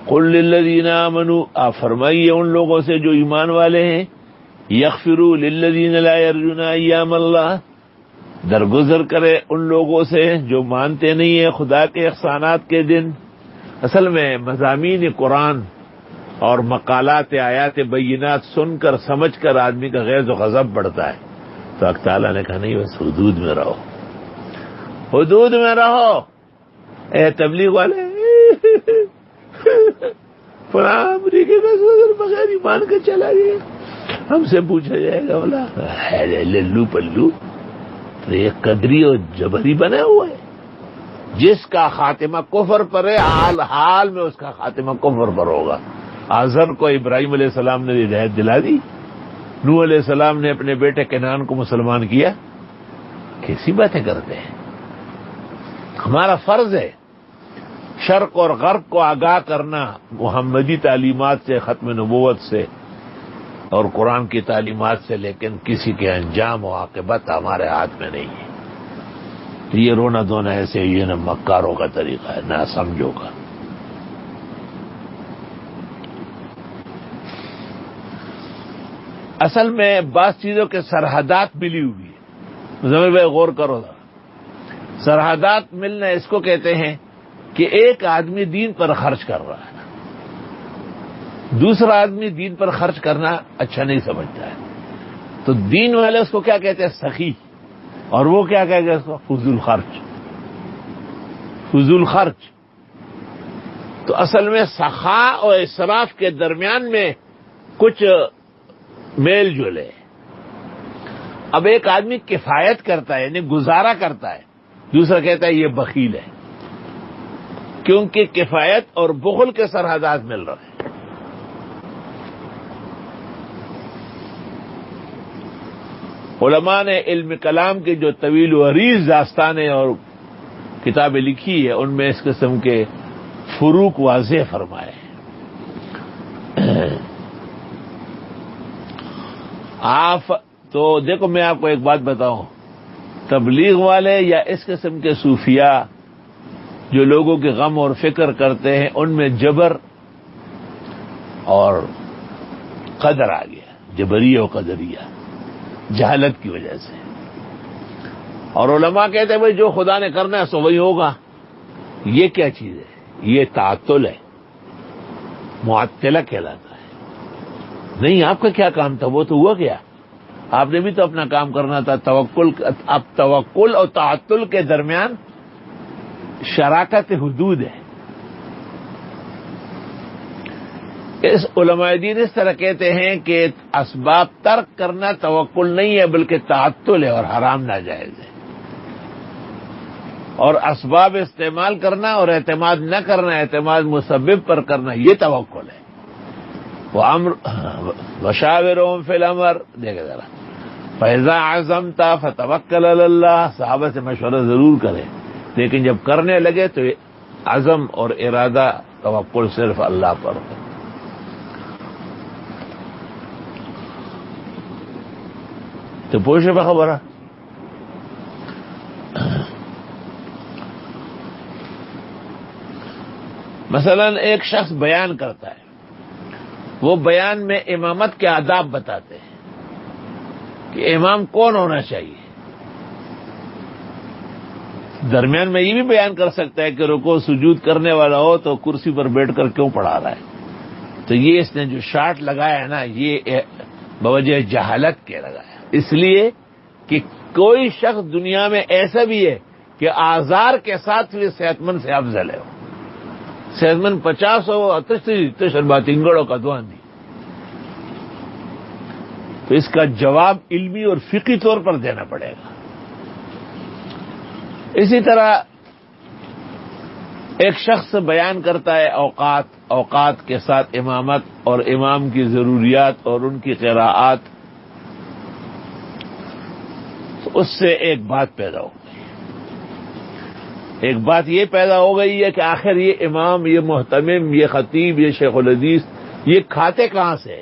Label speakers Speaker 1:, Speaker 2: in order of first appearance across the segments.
Speaker 1: قل للذین آمنوا، آپ فرمائیے ان لوگوں سے جو ایمان والے ہیں، یغفروا للذین لا یرجون ایام اللہ، درگزر کرے ان لوگوں سے جو مانتے نہیں ہیں خدا کے احسانات کے دن۔ اصل میں مضامین قرآن اور مقالات آیات بینات سن کر سمجھ کر آدمی کا غیظ و غضب بڑھتا ہے، تو حق تعالیٰ نے کہا نہیں، بس حدود میں رہو، حدود میں رہو۔ اے تبلیغ والے، فلاں امریکہ کا صدر بغیر ایمان کے چلا گیا، ہم سے پوچھا جائے گا بولا للو پلو، تو یہ قدری اور جبری بنا ہوا ہے۔ جس کا خاتمہ کفر پر ہے، حال میں اس کا خاتمہ کفر پر ہوگا۔ آزر کو ابراہیم علیہ السلام نے ہدایت دلا دی، نوح علیہ السلام نے اپنے بیٹے کنعان کو مسلمان کیا۔ کیسی باتیں کرتے ہیں؟ ہمارا فرض ہے شرق اور غرب کو آگاہ کرنا محمدی تعلیمات سے، ختم نبوت سے اور قرآن کی تعلیمات سے، لیکن کسی کے انجام و عاقبت ہمارے ہاتھ میں نہیں ہے۔ تو یہ رونا دھونا ایسے یہ نہ مکاروں کا طریقہ ہے، نہ سمجھو کا۔ اصل میں بعض چیزوں کے سرحدات ملی ہوئی ہے، ضمیر بھائی غور کرو ذرا۔ سرحدات ملنا اس کو کہتے ہیں کہ ایک آدمی دین پر خرچ کر رہا ہے، دوسرا آدمی دین پر خرچ کرنا اچھا نہیں سمجھتا ہے، تو دین والے اس کو کیا کہتے ہیں؟ سخی، اور وہ کیا کہتے ہیں اس کو؟ فضول خرچ، فضول خرچ۔ تو اصل میں سخا اور اسراف کے درمیان میں کچھ میل جول ہے۔ اب ایک آدمی کفایت کرتا ہے، یعنی گزارا کرتا ہے، دوسرا کہتا ہے یہ بخیل ہے، کیونکہ کفایت اور بخل کے سرحدات مل رہے ہیں۔ علماء نے علم کلام کی جو طویل و عریض داستانیں اور کتابیں لکھی ہے، ان میں اس قسم کے فروق واضح فرمائے ہیں۔ آپ تو دیکھو، میں آپ کو ایک بات بتاؤں، تبلیغ والے یا اس قسم کے صوفیاء جو لوگوں کے غم اور فکر کرتے ہیں، ان میں جبر اور قدر آ گیا، جبریہ و قدریہ، جہالت کی وجہ سے۔ اور علماء کہتے ہیں بھائی جو خدا نے کرنا ہے سو وہی ہوگا۔ یہ کیا چیز ہے؟ یہ تعطل ہے، معطلہ کہلاتا ہے۔ نہیں، آپ کا کیا کام تھا؟ وہ تو ہوا گیا، آپ نے بھی تو اپنا کام کرنا تھا۔ توکل، اب توکل اور تعطل کے درمیان شراکت حدود ہے۔ اس علماء دین اس طرح کہتے ہیں کہ اسباب ترک کرنا توکل نہیں ہے بلکہ تعطل ہے اور حرام ناجائز ہے، اور اسباب استعمال کرنا اور اعتماد نہ کرنا، اعتماد مسبب پر کرنا، یہ توکل ہے۔ وشاورہم فی الامر، دیکھیں ذرا، فاذا عزمت فتوکل علی اللہ، صحابہ سے مشورہ ضرور کریں، لیکن جب کرنے لگے تو عزم اور ارادہ، توکل صرف اللہ پر ہے۔ تو پوچھے بخبر مثلا ایک شخص بیان کرتا ہے، وہ بیان میں امامت کے آداب بتاتے ہیں کہ امام کون ہونا چاہیے۔ درمیان میں یہ بھی بیان کر سکتا ہے کہ رکوع سجود کرنے والا ہو تو کرسی پر بیٹھ کر کیوں پڑھا رہا ہے۔ تو یہ اس نے جو شارٹ لگایا ہے نا، یہ بوجہ جہالت کے لگایا، اس لیے کہ کوئی شخص دنیا میں ایسا بھی ہے کہ آزار کے ساتھ بھی صحت مند سے افضل ہے۔ صحت مند 50 ہو، تشر بات انگڑوں کا دعا دی، تو اس کا جواب علمی اور فقہی طور پر دینا پڑے گا۔ اسی طرح ایک شخص بیان کرتا ہے اوقات کے ساتھ امامت اور امام کی ضروریات اور ان کی قراءات، تو اس سے ایک بات پیدا ہو گئی۔ ایک بات یہ پیدا ہو گئی ہے کہ آخر یہ امام، یہ محتمم، یہ خطیب، یہ شیخ الحدیث، یہ کھاتے کہاں سے؟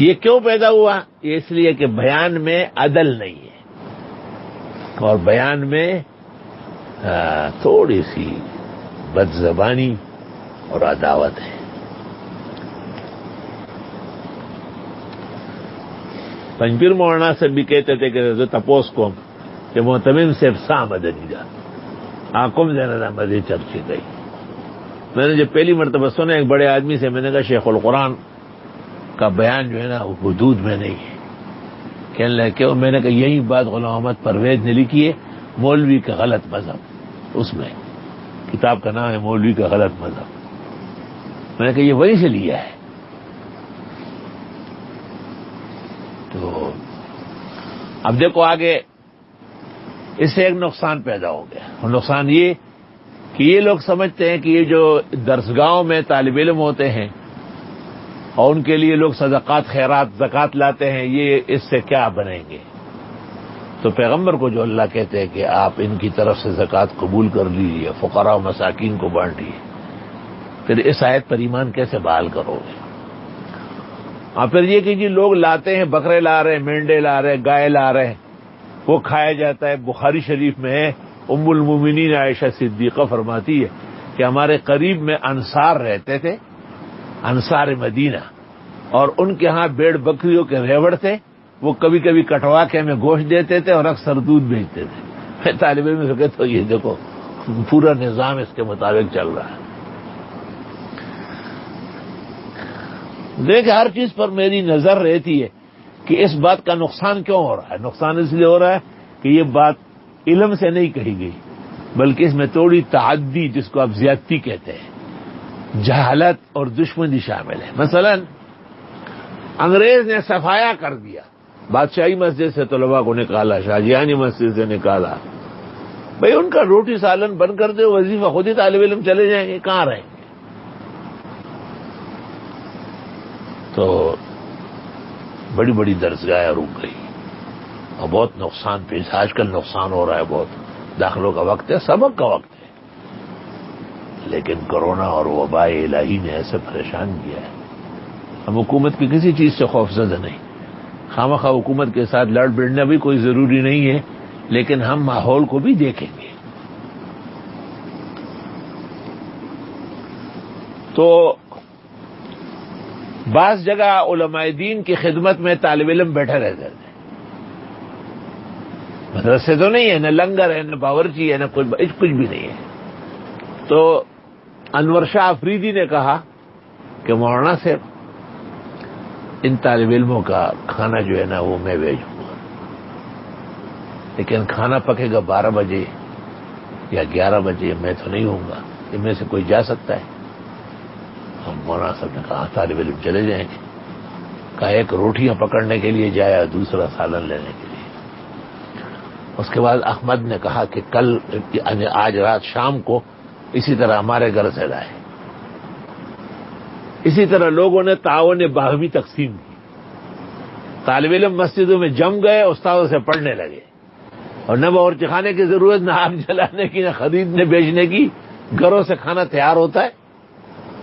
Speaker 1: یہ کیوں پیدا ہوا؟ یہ اس لیے کہ بیان میں عدل نہیں ہے، اور بیان میں تھوڑی سی بد زبانی اور عداوت ہے. پنجپیر مولانا سے بھی کہتے تھے کہ تپوس کو کہ محتمم سے سا مدنی جا آکم زینا مدی چرچی گئی. میں نے جب پہلی مرتبہ سنا ایک بڑے آدمی سے، میں نے کہا شیخ القرآن کا بیان جو ہے نا وہ حدود میں نہیں ہے. کہنے لگے کہ میں نے کہا یہی بات غلام احمد پرویز نے لکھی ہے، مولوی کا غلط مذہب، اس میں کتاب کا نام ہے مولوی کا غلط مذہب. میں نے کہا یہ وہیں سے لیا ہے. تو اب دیکھو آگے اس سے ایک نقصان پیدا ہو گیا، اور نقصان یہ کہ یہ لوگ سمجھتے ہیں کہ یہ جو درسگاہوں میں طالب علم ہوتے ہیں اور ان کے لیے لوگ صدقات خیرات زکوٰۃ لاتے ہیں، یہ اس سے کیا بنیں گے. تو پیغمبر کو جو اللہ کہتے ہیں کہ آپ ان کی طرف سے زکوٰۃ قبول کر لیجیے، فقراء و مساکین کو بانٹیے، پھر اس آیت پر ایمان کیسے بحال کرو گے. اور پھر یہ کہ جی لوگ لاتے ہیں، بکرے لا رہے ہیں، مینڈے لا رہے ہیں، گائے لا رہے ہیں، وہ کھایا جاتا ہے. بخاری شریف میں ہے، ام المومنین عائشہ صدیقہ فرماتی ہے کہ ہمارے قریب میں انصار رہتے تھے، انصار مدینہ، اور ان کے ہاں بیڑ بکریوں کے ریوڑ تھے، وہ کبھی کبھی کٹوا کے ہمیں گوشت دیتے تھے اور اکثر دودھ بیچتے تھے. میں طالب علم سے کہتا ہوں یہ دیکھو پورا نظام اس کے مطابق چل رہا ہے. دیکھ ہر چیز پر میری نظر رہتی ہے کہ اس بات کا نقصان کیوں ہو رہا ہے. نقصان اس لیے ہو رہا ہے کہ یہ بات علم سے نہیں کہی گئی، بلکہ اس میں تھوڑی تعدی، جس کو آپ زیادتی کہتے ہیں، جہالت اور دشمنی شامل ہے. مثلا انگریز نے صفایا کر دیا، بادشاہی مسجد سے طلباء کو نکالا، شاہجہانی مسجد سے نکالا. بھئی ان کا روٹی سالن بند کر دے، وظیفہ خود ہی طالب علم چلے جائیں گے، کہاں رہیں گے. تو بڑی بڑی درسگاہیں رک گئی اور بہت نقصان پیش. آج کل نقصان ہو رہا ہے بہت. داخلوں کا وقت ہے، سبق کا وقت ہے، لیکن کورونا اور وباء الہی نے ایسے پریشان کیا ہے. ہم حکومت کی کسی چیز سے خوفزدہ نہیں، خواہ حکومت کے ساتھ لڑ بڑنا بھی کوئی ضروری نہیں ہے، لیکن ہم ماحول کو بھی دیکھیں گے. تو بعض جگہ علماء دین کی خدمت میں طالب علم بیٹھے رہتے تھے. مدرسے تو نہیں ہے، نہ لنگر ہے، نہ باورچی ہے، نہ کچھ بھی نہیں ہے. تو انور شاہ افریدی نے کہا کہ مولانا صاحب ان طالب علموں کا کھانا جو ہے نا وہ میں بھیجوں گا، لیکن کھانا پکے گا 12 بجے یا 11 بجے، میں تو نہیں ہوں گا. ان میں سے کوئی جا سکتا ہے؟ ہم مولانا صاحب نے کہا طالب علم چلے جائیں گے. کہا ایک روٹیاں پکڑنے کے لیے جایا، دوسرا سالن لینے کے لیے. اس کے بعد احمد نے کہا کہ آج رات شام کو اسی طرح ہمارے گھر سے لائے. اسی طرح لوگوں نے تعاون باہمی تقسیم کی. طالب علم مسجدوں میں جم گئے، استادوں سے پڑھنے لگے، اور نہ باورچی خانے کی ضرورت، نہ آگ جلانے کی، نہ خریدنے بیچنے کی. گھروں سے کھانا تیار ہوتا ہے.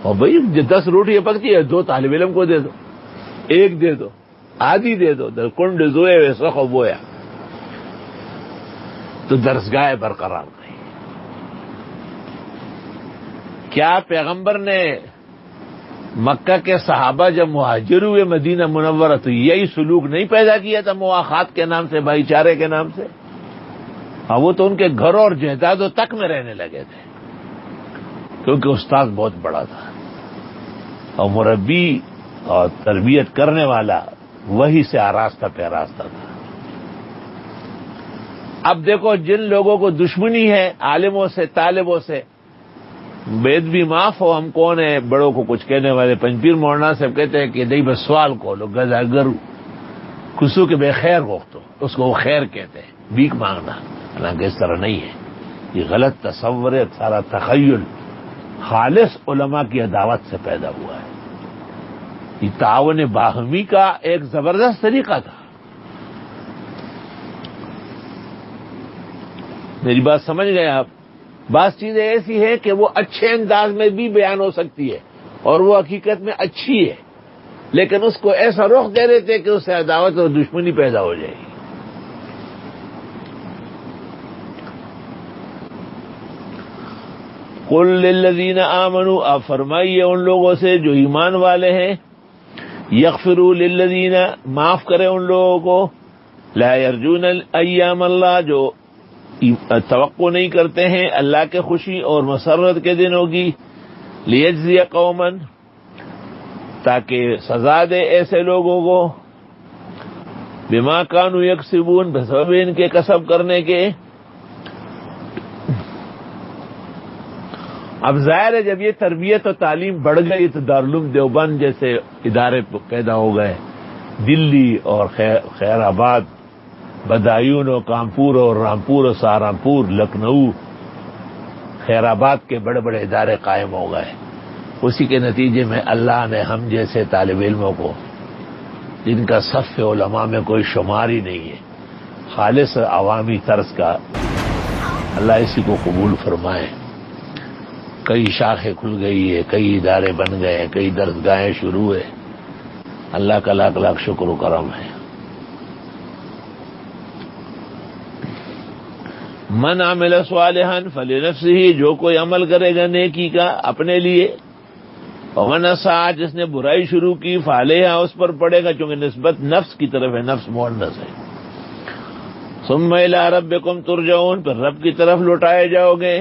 Speaker 1: اور بھائی 10 روٹیاں پکتی ہے، 2 طالب علم کو دے دو، 1 دے دو، آدھی دے دو. در کنڈ زوئے ویسا بویا. تو درسگاہ برقرار رہی. کیا پیغمبر نے مکہ کے صحابہ جب مہاجر ہوئے مدینہ منورہ تو یہی سلوک نہیں پیدا کیا تھا مواخات کے نام سے، بھائی چارے کے نام سے؟ ہاں وہ تو ان کے گھروں اور جائیدادوں تک میں رہنے لگے تھے، کیونکہ استاد بہت بڑا تھا اور مربی اور تربیت کرنے والا وہی سے آراستہ پیراستہ تھا. اب دیکھو جن لوگوں کو دشمنی ہے عالموں سے، طالبوں سے، بید بھی معاف ہو، ہم کون ہیں بڑوں کو کچھ کہنے والے. پنجپیر مولانا صاحب کہتے ہیں کہ نہیں بس سوال کو لو گزا گرو کسو کے بے خیر وقت ہو، اس کو وہ خیر کہتے ہیں، بھیک مانگنا. حالانکہ اس طرح نہیں ہے، یہ غلط تصور ہے، سارا تخیل خالص علماء کی عداوت سے پیدا ہوا ہے. یہ تعاون باہمی کا ایک زبردست طریقہ تھا. میری بات سمجھ گئے آپ؟ بعض چیزیں ایسی ہیں کہ وہ اچھے انداز میں بھی بیان ہو سکتی ہے اور وہ حقیقت میں اچھی ہے، لیکن اس کو ایسا رخ دے دیتے کہ اس سے عداوت اور دشمنی پیدا ہو جائے گی. قل للذین آمنوا، آپ فرمائیے ان لوگوں سے جو ایمان والے ہیں، یغفروا للذین، معاف کرے ان لوگوں کو، لا یرجون ایام اللہ، جو توقع نہیں کرتے ہیں اللہ کے خوشی اور مسرت کے دنوں کی، لیجزی قوما، تاکہ سزا دے ایسے لوگوں کو، بما کانوا یکسبون، بسبب ان کے کسب کرنے کے۔ اب ظاہر ہے جب یہ تربیت و تعلیم بڑھ گئی تو دارالعلوم دیوبند جیسے ادارے پیدا ہو گئے، دلی اور خیر آباد، بدایون و کانپور اور رامپور اور سہارنپور، لکھنؤ، خیر آباد کے بڑے بڑے ادارے قائم ہو گئے۔ اسی کے نتیجے میں اللہ نے ہم جیسے طالب علموں کو، جن کا صف علماء میں کوئی شمار ہی نہیں ہے، خالص عوامی طرز کا، اللہ اسی کو قبول فرمائے۔ کئی شاخیں کھل گئی ہے، کئی ادارے بن گئے ہیں، کئی درسگاہیں شروع ہے، اللہ کا لاکھ لاکھ شکر و کرم ہے۔ من عمل صالحا فلنفسہ، جو کوئی عمل کرے گا نیکی کا اپنے لیے، ومن اساء، جس نے برائی شروع کی، فعلیہا، اس پر پڑے گا، چونکہ نسبت نفس کی طرف ہے، نفس مؤنث ہے۔ ثم الی ربکم ترجعون، پھر رب کی طرف لوٹائے جاؤ گے۔